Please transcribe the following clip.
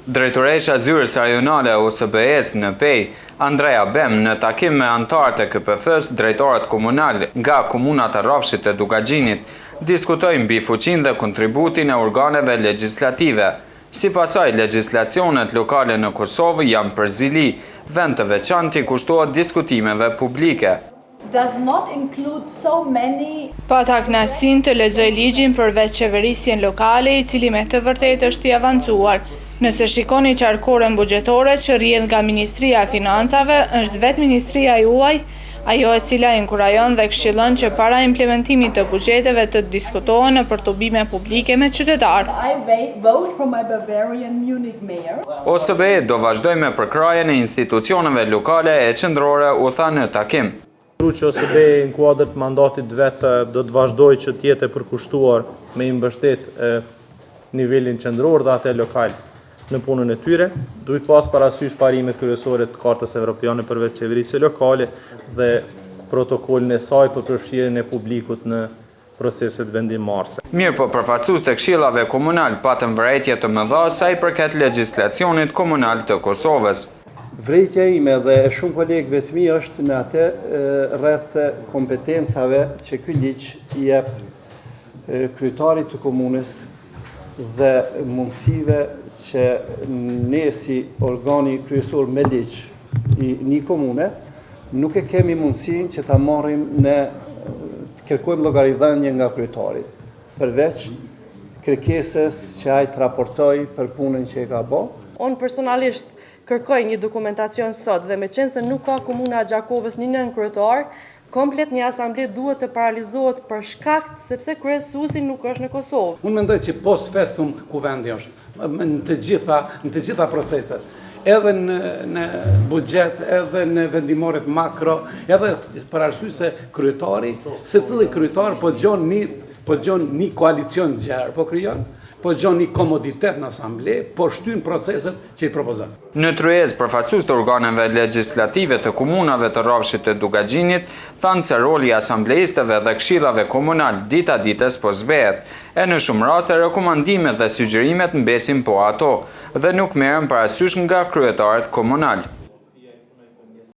Drejtoresha Zyrës Rajonale OSBE-s në Pej, Andrea Bem, në takim me anëtarët e KPF-s, drejtorët komunal nga komunat e Rrafshit e Dugaxhinit, diskutojnë mbi fuqinë dhe kontributin e organeve legjislative. Sipas saj, legjislacionet lokale në Kosovë janë përzili, vend të veçantë i kushtohet diskutimeve publike. Pata kënaqësinë të lexoj ligjin përveç qeverisjen lokale, i cili me të vërtetë është i avancuar. Nëse shikoni qarkoren buxhetore që rrjedh nga Ministria e Financave, është vetë Ministria juaj, ajo e cila inkurajon dhe këshillon që para implementimit të buxheteve të diskutohen në përtubime publike me qytetarë. OSBE do vazhdoj me përkrajen e institucioneve lokale e qendrore, u tha në takim. Që OSBE në kuadër të mandatit vetë do të vazhdoj që të jetë e përkushtuar me i mbështet nivelin qendror dhe atë lokal në punën e tyre, duhet pas parasysh parimet kryesore të Kartës Evropiane përveç qeverisë lokale dhe protokollin e saj për përfshirjen e publikut në proceset vendimarrëse. Mirë, po përfaqësues të këshillave komunal patën vërejtje të mëdha sa i përket legjislacionit komunal të Kosovës. Vërejtja ime dhe shumë kolegëve të mi është në atë rreth kompetencave që ky ligj i jep kryetarit të komunës dhe mundësive që ne si organi kryesor me ligj i një komune nuk e kemi mundësinë që ta marrim në të kërkojmë llogaridhënie nga kryetari, përveç kërkesës që ai të raportoj për punën që e ka bë. Unë personalisht kërkoj një dokumentacion sot dhe me qenë se nuk ka komuna e Gjakovës një nën kryetar, komplet një asamble duhet të paralizohet për shkak sepse kryesuesi nuk është në Kosovë. Unë mendoj që post festum ku vendi është, në të gjitha proceset, edhe në buxhet, edhe në vendimarrjet makro, edhe për arsye se kryetari, secili kryetar po gjon një koalicion gjerë, po krijon, po gjon një komoditet në asamble, po shtyn proceset që i propozon. Në Tryezë, përfaqësues të organeve legjislative të komunave të Rrafshit të Dugaxhinit thanë se roli i asambleistëve dhe këshillave komunal dita ditës po zbehet, e në shumë raste rekomandimet dhe sugjerimet mbesin po ato dhe nuk merren parasysh nga kryetarët komunal.